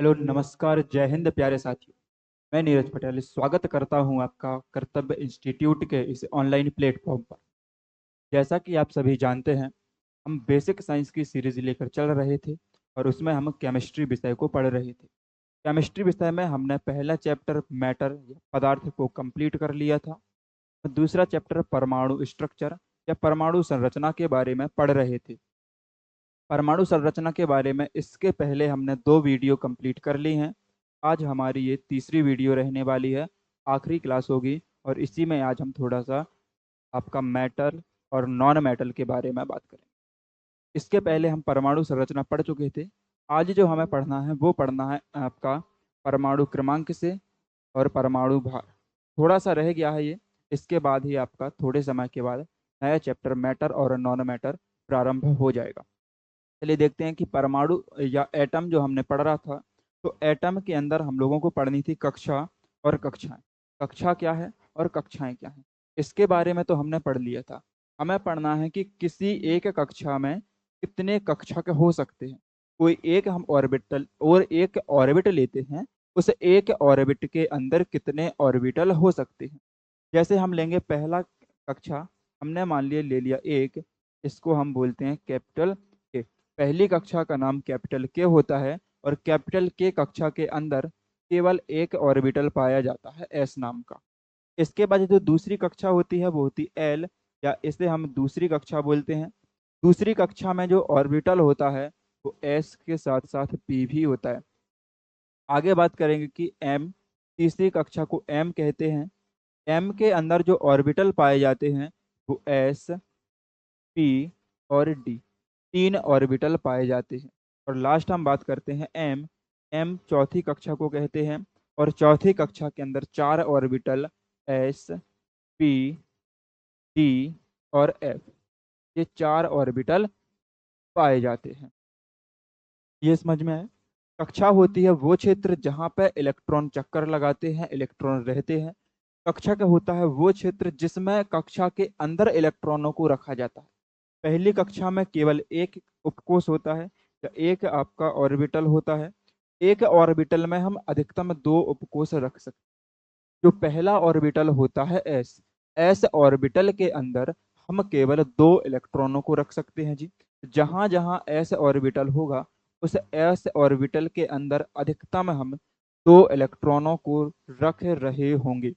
Hello, नमस्कार, जय हिंद प्यारे साथियों। मैं नीरज पटेल स्वागत करता हूं आपका कर्तव्य इंस्टीट्यूट के इस ऑनलाइन प्लेटफॉर्म पर। जैसा कि आप सभी जानते हैं, हम बेसिक साइंस की सीरीज लेकर चल रहे थे और उसमें हम केमिस्ट्री विषय को पढ़ रहे थे। केमिस्ट्री विषय में हमने पहला चैप्टर मैटर या पदार्थ को कंप्लीट कर लिया था। दूसरा चैप्टर परमाणु स्ट्रक्चर या परमाणु संरचना के बारे में पढ़ रहे थे। परमाणु संरचना के बारे में इसके पहले हमने 2 वीडियो कंप्लीट कर ली हैं। आज हमारी ये तीसरी वीडियो रहने वाली है, आखिरी क्लास होगी, और इसी में आज हम थोड़ा सा आपका मेटल और नॉन मेटल के बारे में बात करेंगे। इसके पहले हम परमाणु संरचना पढ़ चुके थे। आज जो हमें पढ़ना है वो पढ़ना है आपका परमाणु क्रमांक से और परमाणु भार। थोड़ा सा रह गया है ये। इसके बाद ही आपका थोड़े समय के बाद नया चैप्टर मैटर और नॉन मैटर प्रारंभ हो जाएगा। चलिए देखते हैं कि परमाणु या एटम जो हमने पढ़ रहा था, तो एटम के अंदर हम लोगों को पढ़नी थी कक्षा और कक्षाएं। कक्षा क्या है और कक्षाएं क्या है, इसके बारे में तो हमने पढ़ लिया था। हमें पढ़ना है कि किसी एक कक्षा में कितने कक्षा के हो सकते हैं। कोई एक हम ऑर्बिटल और एक ऑर्बिट लेते हैं, उस एक ऑर्बिट के अंदर कितने ऑर्बिटल हो सकते हैं। जैसे हम लेंगे पहला कक्षा, हमने मान लिया ले लिया एक, इसको हम बोलते हैं कैपिटल के। पहली कक्षा का नाम कैपिटल के होता है और कैपिटल के कक्षा के अंदर केवल एक ऑर्बिटल पाया जाता है एस नाम का। इसके बाद जो दूसरी कक्षा होती है वो होती एल, या इसे हम दूसरी कक्षा बोलते हैं। दूसरी कक्षा में जो ऑर्बिटल होता है वो एस के साथ साथ पी भी होता है। आगे बात करेंगे कि एम, तीसरी कक्षा को एम कहते हैं। एम के अंदर जो ऑर्बिटल पाए जाते हैं वो एस, पी और डी, तीन ऑर्बिटल पाए जाते हैं। और लास्ट हम बात करते हैं एम। एम चौथी कक्षा को कहते हैं और चौथी कक्षा के अंदर चार ऑर्बिटल एस, पी, डी और एफ, ये चार ऑर्बिटल पाए जाते हैं। ये समझ में है। कक्षा होती है वो क्षेत्र जहाँ पे इलेक्ट्रॉन चक्कर लगाते हैं, इलेक्ट्रॉन रहते हैं। कक्षा का होता है वो क्षेत्र जिसमें कक्षा के अंदर इलेक्ट्रॉनों को रखा जाता है। पहली कक्षा में केवल एक उपकोष होता है या एक आपका ऑर्बिटल होता है। एक ऑर्बिटल में हम अधिकतम दो उपकोष रख सकते हैं। जो पहला ऑर्बिटल होता है एस, एस ऑर्बिटल के अंदर हम केवल दो इलेक्ट्रॉनों को रख सकते हैं जी। जहां जहां एस ऑर्बिटल होगा, उस एस ऑर्बिटल के अंदर अधिकतम हम दो इलेक्ट्रॉनों को रख रहे होंगे।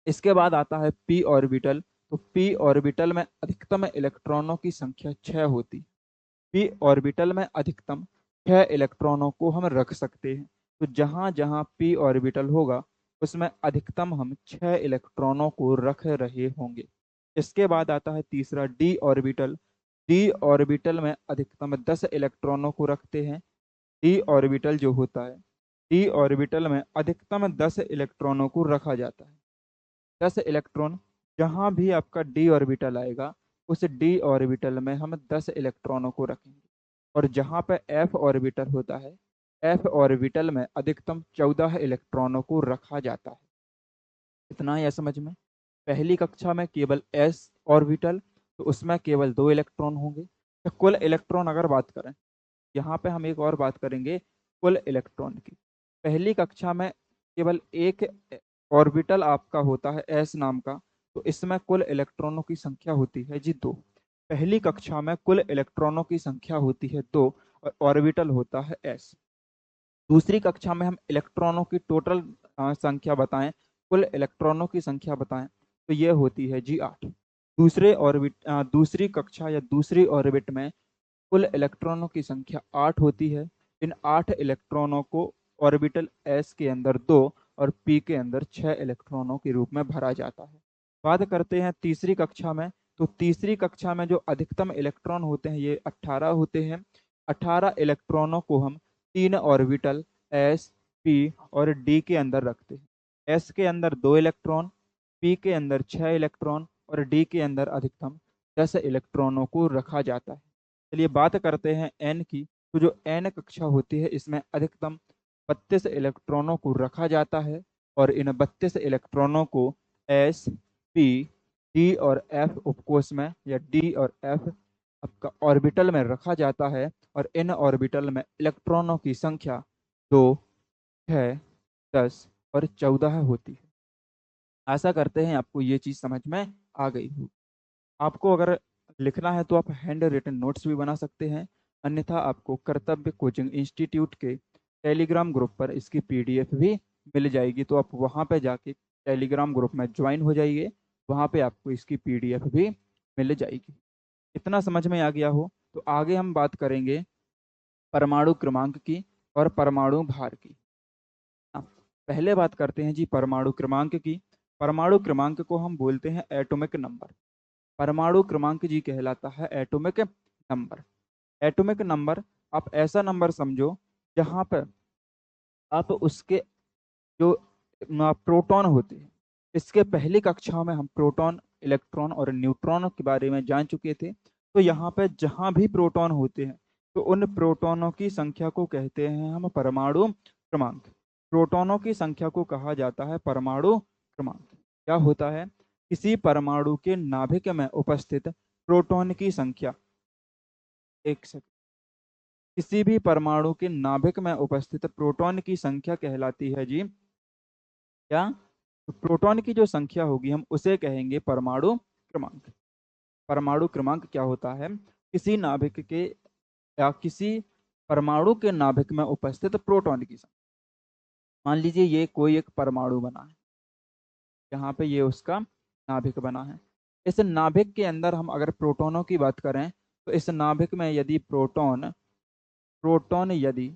इसके बाद आता है पी ऑर्बिटल। तो पी ऑर्बिटल में अधिकतम इलेक्ट्रॉनों की संख्या 6 होती है। पी ऑर्बिटल में अधिकतम 6 इलेक्ट्रॉनों को हम रख सकते हैं। तो जहां जहां पी ऑर्बिटल होगा उसमें अधिकतम हम 6 इलेक्ट्रॉनों को रख रहे होंगे। इसके बाद आता है तीसरा डी ऑर्बिटल। डी ऑर्बिटल में अधिकतम 10 इलेक्ट्रॉनों को रखते हैं। डी ऑर्बिटल जो होता है, डी ऑर्बिटल में अधिकतम 10 इलेक्ट्रॉनों को रखा जाता है। 10 इलेक्ट्रॉन, जहां भी आपका डी ऑर्बिटल आएगा उस डी ऑर्बिटल में हम 10 इलेक्ट्रॉनों को रखेंगे। और जहां पे एफ ऑर्बिटल होता है, एफ ऑर्बिटल में अधिकतम 14 इलेक्ट्रॉनों को रखा जाता है। इतना है समझ में। पहली कक्षा में केवल एस ऑर्बिटल, तो उसमें केवल दो इलेक्ट्रॉन होंगे। तो कुल इलेक्ट्रॉन अगर बात करें, यहाँ पे हम एक और बात करेंगे कुल इलेक्ट्रॉन की। पहली कक्षा में केवल एक ऑर्बिटल आपका होता है एस नाम का, तो इसमें कुल इलेक्ट्रॉनों की संख्या होती है जी दो। पहली कक्षा में कुल इलेक्ट्रॉनों की संख्या होती है दो और ऑर्बिटल होता है एस। दूसरी कक्षा में हम इलेक्ट्रॉनों की टोटल संख्या बताएं, कुल इलेक्ट्रॉनों की संख्या बताएं, तो ये होती है जी 8। दूसरी कक्षा या दूसरी ऑर्बिट में कुल इलेक्ट्रॉनों की संख्या 8 होती है। इन 8 इलेक्ट्रॉनों को ऑर्बिटल एस के अंदर दो और पी के अंदर 6 इलेक्ट्रॉनों के रूप में भरा जाता है। बात करते हैं तीसरी कक्षा में। तो तीसरी कक्षा में जो अधिकतम इलेक्ट्रॉन होते हैं ये 18 होते हैं। 18 इलेक्ट्रॉनों को हम तीन ऑर्बिटल एस, पी और डी के अंदर रखते हैं। एस के अंदर दो इलेक्ट्रॉन, पी के अंदर 6 इलेक्ट्रॉन और डी के अंदर अधिकतम 10 इलेक्ट्रॉनों को रखा जाता है। चलिए बात करते हैं एन की। तो जो एन कक्षा होती है इसमें अधिकतम 32 इलेक्ट्रॉनों को रखा जाता है और इन 32 इलेक्ट्रॉनों को एस, पी, डी और एफ उपकोष में या डी और एफ आपका ऑर्बिटल में रखा जाता है। और इन ऑर्बिटल में इलेक्ट्रॉनों की संख्या 2, 6, 10 और 14 होती है। आशा करते हैं आपको ये चीज़ समझ में आ गई हो। आपको अगर लिखना है तो आप हैंड रिटन नोट्स भी बना सकते हैं, अन्यथा आपको कर्तव्य कोचिंग इंस्टीट्यूट के टेलीग्राम ग्रुप पर इसकी पीडीएफ भी मिल जाएगी, तो आप वहाँ पे जाके टेलीग्राम ग्रुप में ज्वाइन हो जाइए, वहाँ पे आपको इसकी पीडीएफ भी मिल जाएगी। इतना समझ में आ गया हो तो आगे हम बात करेंगे परमाणु क्रमांक की और परमाणु भार की। हाँ, पहले बात करते हैं जी परमाणु क्रमांक की। परमाणु क्रमांक को हम बोलते हैं एटॉमिक नंबर। परमाणु क्रमांक जी कहलाता है एटॉमिक नंबर। एटॉमिक नंबर आप ऐसा नंबर समझो जहां पर आप उसके जो प्रोटॉन होते हैं, इसके पहली कक्षाओं में हम प्रोटॉन, इलेक्ट्रॉन और न्यूट्रॉन के बारे में जान चुके थे। तो यहाँ पे जहां भी प्रोटॉन होते हैं तो उन प्रोटॉनों की संख्या को कहते हैं हम परमाणु क्रमांक। प्रोटॉनों की संख्या को कहा जाता है परमाणु क्रमांक। क्या होता है? किसी परमाणु के नाभिक में उपस्थित प्रोटॉन की संख्या, एक सेकंड, किसी भी परमाणु के नाभिक में उपस्थित प्रोटॉन की संख्या कहलाती है जी क्या? तो प्रोटॉन की जो संख्या होगी हम उसे कहेंगे परमाणु क्रमांक। परमाणु क्रमांक क्या होता है? किसी नाभिक के या किसी परमाणु के नाभिक में उपस्थित प्रोटॉन की संख्या। मान लीजिए ये कोई एक परमाणु बना है, यहाँ पे ये उसका नाभिक बना है। इस नाभिक के अंदर हम अगर प्रोटॉनों की बात करें तो इस नाभिक में यदि प्रोटॉन प्रोटॉन यदि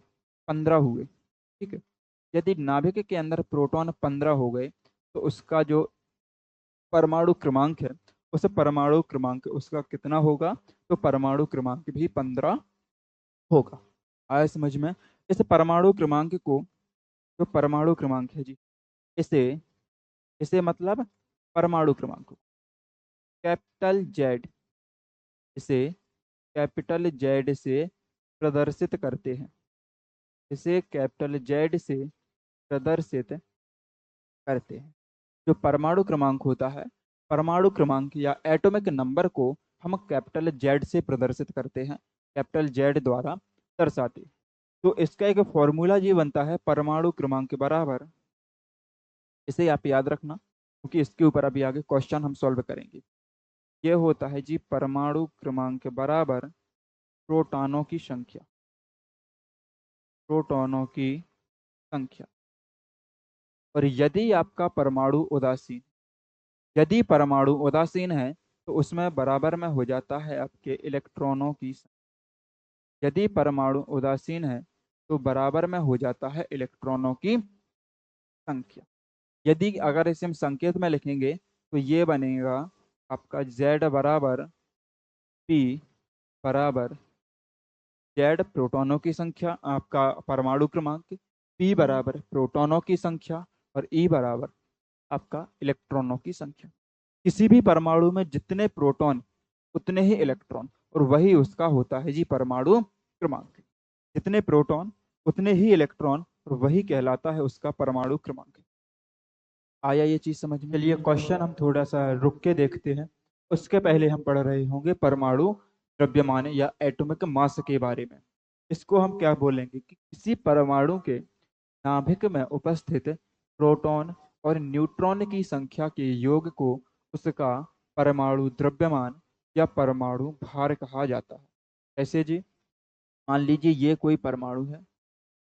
15 हुए, ठीक है, यदि नाभिक के अंदर प्रोटॉन 15 हो गए तो उसका जो परमाणु क्रमांक है, उस परमाणु क्रमांक उसका कितना होगा? तो परमाणु क्रमांक भी 15 होगा। आया समझ में? इस परमाणु क्रमांक को, जो परमाणु क्रमांक है जी, इसे इसे मतलब परमाणु क्रमांक कैपिटल जेड, इसे कैपिटल जेड से प्रदर्शित करते हैं। इसे कैपिटल जेड से प्रदर्शित करते हैं। जो परमाणु क्रमांक होता है, परमाणु क्रमांक या एटॉमिक नंबर को हम कैपिटल जेड से प्रदर्शित करते हैं, कैपिटल जेड द्वारा दर्शाते हैं। तो इसका एक फॉर्मूला ये बनता है परमाणु क्रमांक के बराबर, इसे आप याद रखना क्योंकि इसके ऊपर अभी आगे क्वेश्चन हम सॉल्व करेंगे। ये होता है जी परमाणु क्रमांक के बराबर प्रोटॉनों की संख्या, प्रोटॉनों की संख्या। और यदि आपका परमाणु उदासीन, यदि परमाणु उदासीन है तो उसमें बराबर में हो जाता है आपके इलेक्ट्रॉनों की संख्या। यदि परमाणु उदासीन है तो बराबर में हो जाता है इलेक्ट्रॉनों की संख्या। यदि अगर इसे हम संकेत में लिखेंगे तो ये बनेगा आपका Z बराबर P बराबर Z प्रोटॉनों की संख्या, आपका परमाणु क्रमांक, P बराबर प्रोटॉनों की संख्या और E बराबर आपका इलेक्ट्रॉनों की संख्या। किसी भी परमाणु में जितने प्रोटॉन उतने ही इलेक्ट्रॉन, और वही उसका होता है जी परमाणु क्रमांक। जितने प्रोटॉन उतने ही इलेक्ट्रॉन और वही कहलाता है उसका परमाणु क्रमांक। आया ये चीज समझ में? चलिए क्वेश्चन हम थोड़ा सा रुक के देखते हैं। उसके पहले हम पढ़ रहे होंगे परमाणु द्रव्यमान या एटॉमिक मास के बारे में। इसको हम क्या बोलेंगे कि किसी परमाणु के नाभिक में उपस्थित प्रोटॉन और न्यूट्रॉन की संख्या के योग को उसका परमाणु द्रव्यमान या परमाणु भार कहा जाता है। ऐसे जी, मान लीजिए ये कोई परमाणु है,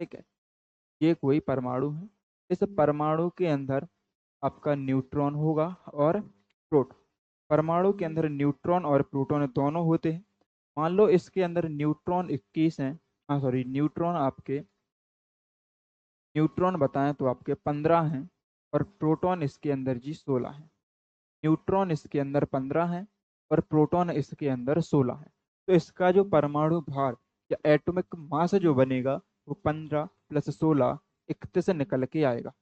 ठीक है, ये कोई परमाणु है। इस परमाणु के अंदर आपका न्यूट्रॉन होगा और प्रोटॉन। परमाणु के अंदर न्यूट्रॉन और प्रोटॉन दोनों होते हैं। मान लो इसके अंदर न्यूट्रॉन 21 हैं, हाँ सॉरी, न्यूट्रॉन आपके, न्यूट्रॉन बताएं तो आपके 15 हैं और प्रोटॉन इसके अंदर जी 16 है। न्यूट्रॉन इसके अंदर 15 है और प्रोटॉन इसके अंदर 16 है। तो इसका जो परमाणु भार या एटॉमिक मास जो बनेगा वो 15 + 16 31 से निकल के आएगा।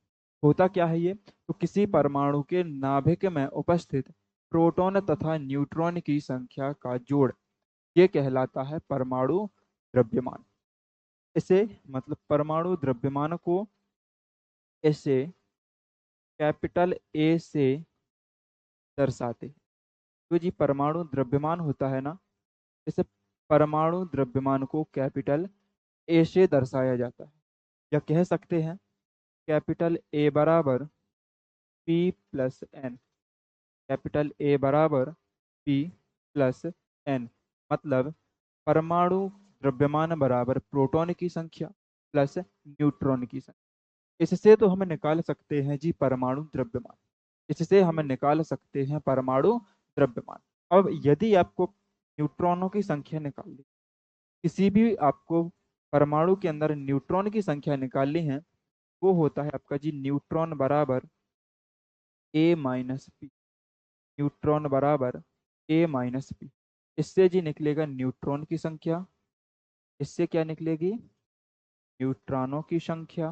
होता क्या है ये? तो किसी परमाणु के नाभिक में उपस्थित प्रोटॉन तथा न्यूट्रॉन की संख्या का जोड़, ये कहलाता है परमाणु द्रव्यमान। इसे मतलब परमाणु द्रव्यमान को ऐसे कैपिटल ए से दर्शाते हैं। तो जी परमाणु द्रव्यमान होता है ना, इसे परमाणु द्रव्यमान को कैपिटल ए से दर्शाया जाता है। या कह सकते हैं कैपिटल ए बराबर P plus N. Capital A बराबर पी प्लस एन मतलब परमाणु द्रव्यमान बराबर प्रोटॉन की संख्या प्लस न्यूट्रॉन की संख्या। इससे तो हम निकाल सकते हैं जी परमाणु द्रव्यमान। इससे हम निकाल सकते हैं परमाणु द्रव्यमान। अब यदि आपको न्यूट्रॉनों की संख्या निकालनी, किसी भी आपको परमाणु के अंदर न्यूट्रॉन की संख्या निकालनी है, वो होता है आपका जी न्यूट्रॉन बराबर ए माइनस पी। न्यूट्रॉन बराबर ए माइनस पी। इससे जी निकलेगा न्यूट्रॉन की संख्या। इससे क्या निकलेगी? न्यूट्रॉनों की संख्या।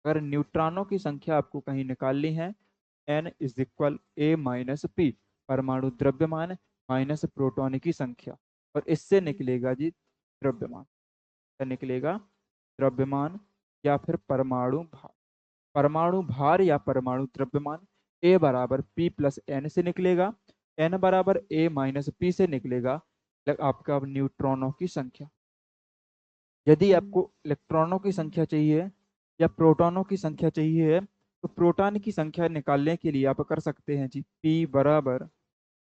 अगर न्यूट्रॉनों की संख्या आपको कहीं निकालनी है, N is equal A minus P, परमाणु द्रव्यमान माइनस प्रोटॉन की संख्या, और इससे निकलेगा जी द्रव्यमान। क्या निकलेगा? द्रव्यमान या फिर परमाणु भार। परमाणु भार या परमाणु द्रव्यमान ए बराबर पी प्लस एन से निकलेगा। एन बराबर ए माइनस पी से निकलेगा आपका न्यूट्रॉनों की संख्या। यदि आपको इलेक्ट्रॉनों की संख्या चाहिए या प्रोटॉनों की संख्या चाहिए, तो प्रोटॉन की संख्या निकालने के लिए आप कर सकते हैं जी पी बराबर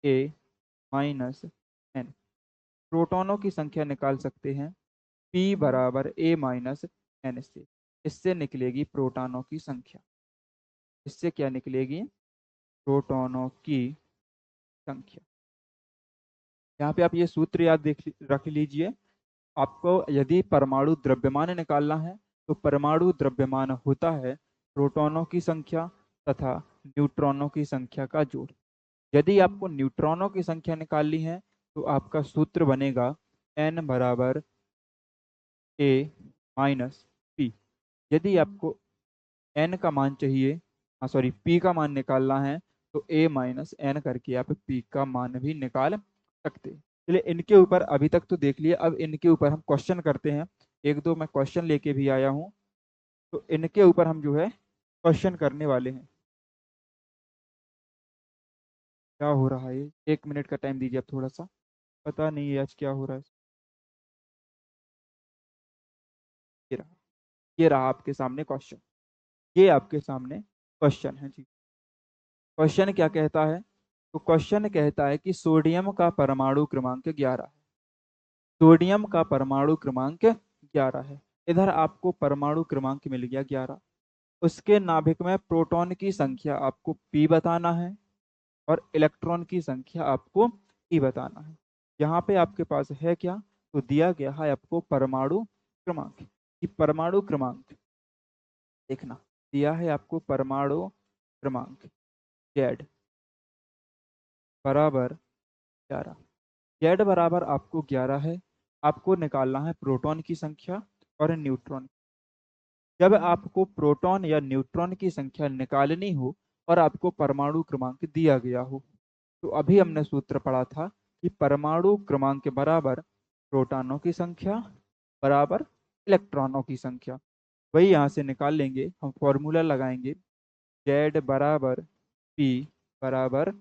ए माइनस एन। प्रोटॉनों की संख्या निकाल सकते हैं पी बराबर ए माइनस एन से। इससे निकलेगी प्रोटॉनों की संख्या। इससे क्या निकलेगी? प्रोटॉनों की संख्या। यहाँ पे आप ये सूत्र याद रख लीजिए। आपको यदि परमाणु द्रव्यमान निकालना है, तो परमाणु द्रव्यमान होता है प्रोटॉनों की संख्या तथा न्यूट्रॉनों की संख्या का जोड़। यदि आपको न्यूट्रॉनों की संख्या निकालनी है, तो आपका सूत्र बनेगा एन बराबर ए माइनस पी। यदि आपको एन का मान चाहिए, हाँ सॉरी पी का मान निकालना है, तो ए माइनस एन करके आप पी का मान भी निकाल सकते हैं। चलिए, इनके ऊपर अभी तक तो देख लिए, अब इनके ऊपर हम क्वेश्चन करते हैं। एक दो मैं क्वेश्चन लेके भी आया हूँ, तो इनके ऊपर हम जो है क्वेश्चन करने वाले हैं। क्या हो रहा है? 1 मिनट का टाइम दीजिए आप थोड़ा सा। पता नहीं है आज क्या हो रहा है। ये रहा, ये रहा आपके सामने क्वेश्चन। ये आपके सामने क्वेश्चन है जी। क्वेश्चन क्या कहता है? तो क्वेश्चन कहता है कि सोडियम का परमाणु क्रमांक 11 है। सोडियम का परमाणु क्रमांक 11 है। इधर आपको परमाणु क्रमांक मिल गया 11। उसके नाभिक में प्रोटॉन की संख्या आपको पी बताना है और इलेक्ट्रॉन की संख्या आपको ई बताना है। यहाँ पे आपके पास है क्या? तो दिया गया है आपको परमाणु क्रमांक। कि परमाणु क्रमांक देखना, दिया है आपको परमाणु क्रमांक जेड बराबर 11। जेड बराबर आपको 11 है। आपको निकालना है प्रोटॉन की संख्या और न्यूट्रॉन। जब आपको प्रोटॉन या न्यूट्रॉन की संख्या निकालनी हो और आपको परमाणु क्रमांक दिया गया हो, तो अभी हमने सूत्र पढ़ा था कि परमाणु क्रमांक बराबर प्रोटॉनों की संख्या बराबर इलेक्ट्रॉनों की संख्या। वही यहाँ से निकाल लेंगे, हम फॉर्मूला लगाएंगे जेड बराबर पी बराबर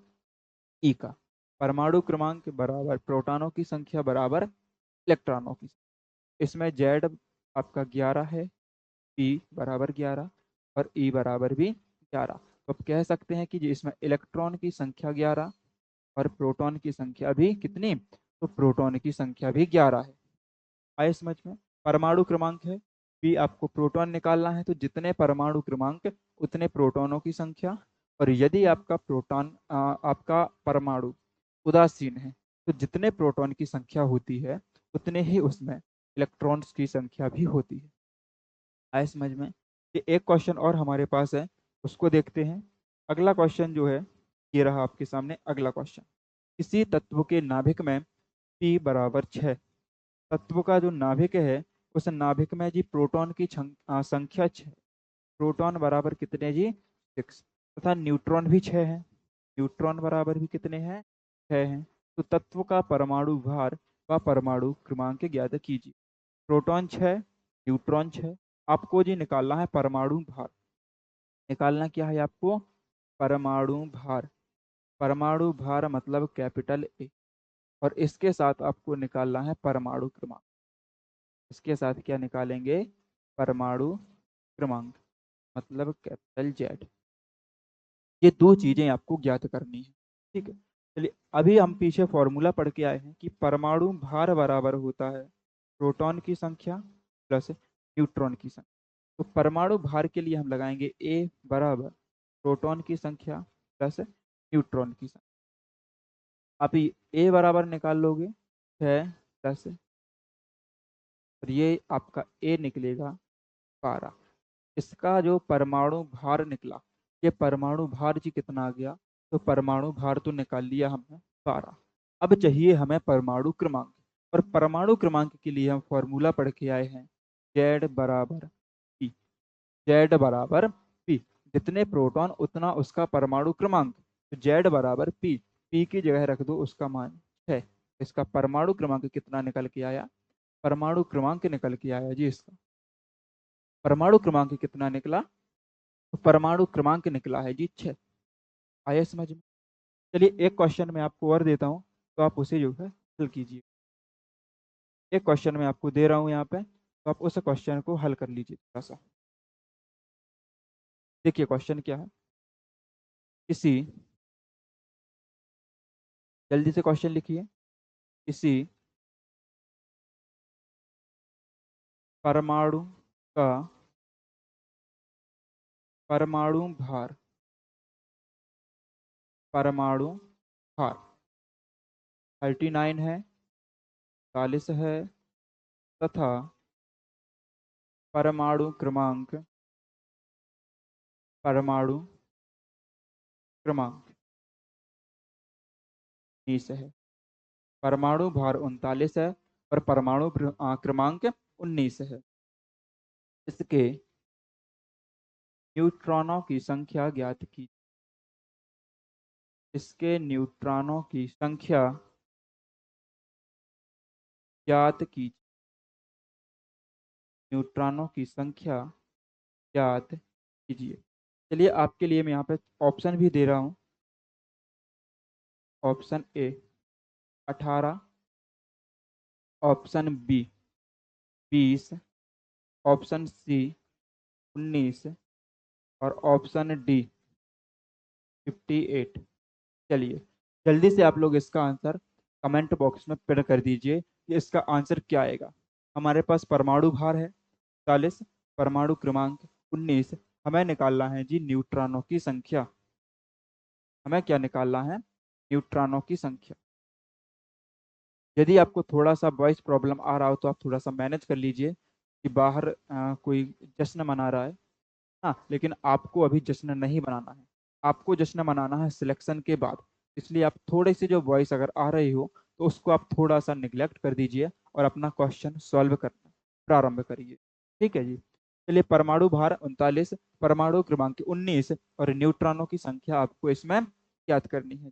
ई का। परमाणु क्रमांक बराबर प्रोटॉनों की संख्या बराबर इलेक्ट्रॉनों की। इसमें जेड आपका 11 है, पी बराबर 11 और ई बराबर भी 11। तो आप कह सकते हैं कि जी इसमें इलेक्ट्रॉन की संख्या 11 और प्रोटॉन की संख्या भी कितनी? तो प्रोटॉन की संख्या भी 11 है। आए समझ में? परमाणु क्रमांक है पी, आपको प्रोटॉन निकालना है, तो जितने परमाणु क्रमांक उतने प्रोटॉनों की संख्या। और यदि आपका प्रोटॉन आपका परमाणु उदासीन है, तो जितने प्रोटॉन की संख्या होती है उतने ही उसमें इलेक्ट्रॉन्स की संख्या भी होती है। आए समझ में? ये एक क्वेश्चन और हमारे पास है, उसको देखते हैं। अगला क्वेश्चन जो है, ये रहा आपके सामने अगला क्वेश्चन। किसी तत्व के नाभिक में पी बराबर 6। तत्व का जो नाभिक है, उस नाभिक में जी प्रोटॉन की संख्या 6। प्रोटॉन बराबर कितने जी? 6। तथा न्यूट्रॉन भी 6 है। न्यूट्रॉन बराबर भी कितने हैं? 6 हैं। तो तत्व का परमाणु भार व परमाणु क्रमांक ज्ञात कीजिए। Proton 6, neutron 6। आपको जी निकालना है परमाणु भार। निकालना क्या है आपको? परमाणु भार। परमाणु भार मतलब कैपिटल ए। और इसके साथ आपको निकालना है परमाणु क्रमांक। इसके साथ क्या निकालेंगे? परमाणु क्रमांक, मतलब कैपिटल जेड। ये दो चीजें आपको ज्ञात करनी है। ठीक है, चलिए अभी हम पीछे फॉर्मूला पढ़ के आए हैं कि परमाणु भार बराबर होता है प्रोटॉन की संख्या प्लस न्यूट्रॉन की संख्या। तो परमाणु भार के लिए हम लगाएंगे ए बराबर प्रोटॉन की संख्या प्लस न्यूट्रॉन की संख्या। आप ए बराबर निकाल लोगे 6 और ये आपका ए निकलेगा 12। इसका जो परमाणु भार निकला, ये परमाणु भार जी कितना आ गया, तो परमाणु भार तो निकाल लिया हमने 12। अब चाहिए हमें परमाणु क्रमांक, और परमाणु क्रमांक के लिए हम फॉर्मूला पढ़ के आए हैं जेड बराबर पी। जेड बराबर पी, जितने प्रोटॉन उतना उसका परमाणु क्रमांक, तो जेड बराबर पी। पी की जगह रख दो उसका मान 6। इसका परमाणु क्रमांक कितना निकल के आया, परमाणु क्रमांक निकल के आया जी इसका परमाणु क्रमांक कितना निकला, तो परमाणु क्रमांक निकला है जी 6। आया समझ में। चलिए एक क्वेश्चन मैं आपको और देता हूँ, तो आप उसे जो है हल कीजिए। एक क्वेश्चन मैं आपको दे रहा हूँ यहाँ पे, तो आप उस क्वेश्चन को हल कर लीजिए थोड़ा सा। देखिए क्वेश्चन क्या है, किसी, जल्दी से क्वेश्चन लिखिए। किसी परमाणु का परमाणु भार, परमाणु भार 39 है, 40 है, तथा परमाणु क्रमांक, परमाणु क्रमांक 20 है। परमाणु भार 39 है और परमाणु क्रमांक 19 है। इसके न्यूट्रॉनों की संख्या ज्ञात की। इसके न्यूट्रॉनों की संख्या ज्ञात की। न्यूट्रॉनों की संख्या ज्ञात कीजिए। चलिए आपके लिए मैं यहाँ पे ऑप्शन भी दे रहा हूँ। Option A 18, option B 20, option C 19 और ऑप्शन डी 58। चलिए जल्दी से आप लोग इसका आंसर कमेंट बॉक्स में पिन कर दीजिए कि इसका आंसर क्या आएगा। हमारे पास परमाणु भार है 40, परमाणु क्रमांक 19, हमें निकालना है जी न्यूट्रॉनों की संख्या। हमें क्या निकालना है, न्यूट्रॉनों की संख्या। यदि आपको थोड़ा सा वॉइस प्रॉब्लम आ रहा हो तो आप थोड़ा सा मैनेज कर लीजिए कि बाहर कोई जश्न मना रहा है। हाँ, लेकिन आपको अभी जश्न नहीं मनाना है, आपको जश्न मनाना है सिलेक्शन के बाद। इसलिए आप थोड़ी सी जो वॉइस अगर आ रही हो तो उसको आप थोड़ा सा निगलेक्ट कर दीजिए और अपना क्वेश्चन सॉल्व करना प्रारंभ करिए। ठीक है जी। चलिए परमाणु भार 39, परमाणु क्रमांक 19 और न्यूट्रॉनों की संख्या आपको इसमें याद करनी है।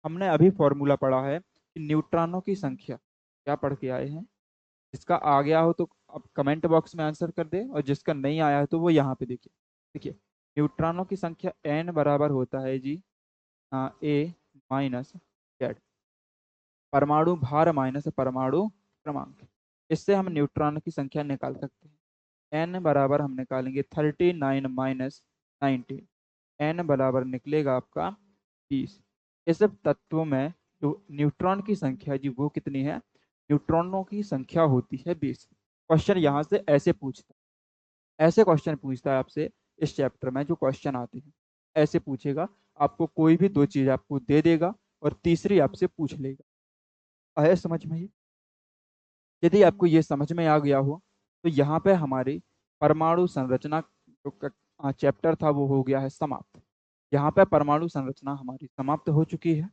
हमने अभी फॉर्मूला पढ़ा है कि न्यूट्रॉनों की संख्या, क्या पढ़ के आए हैं, जिसका आ गया हो तो आप कमेंट बॉक्स में आंसर कर दे, और जिसका नहीं आया है तो वो यहाँ पे देखिए। देखिए न्यूट्रॉनों की संख्या एन बराबर होता है जी ए माइनस जेड, परमाणु भार माइनस परमाणु क्रमांक। इससे हम न्यूट्रॉन की संख्या निकाल सकते हैं। एन बराबर हम निकालेंगे 39 माइनस 19, एन बराबर निकलेगा आपका 20। इस तत्व में जो न्यूट्रॉन की संख्या जी वो कितनी है, न्यूट्रॉनों की संख्या होती है 20। क्वेश्चन यहाँ से ऐसे पूछता है, ऐसे क्वेश्चन पूछता है आपसे। इस चैप्टर में जो क्वेश्चन आते हैं ऐसे पूछेगा, आपको कोई भी दो चीज आपको दे देगा और तीसरी आपसे पूछ लेगा। आया समझ में ये। यदि आपको ये समझ में आ गया हो तो यहाँ पे हमारी परमाणु संरचना जो चैप्टर था वो हो गया है समाप्त। यहाँ पे परमाणु संरचना हमारी समाप्त हो चुकी है।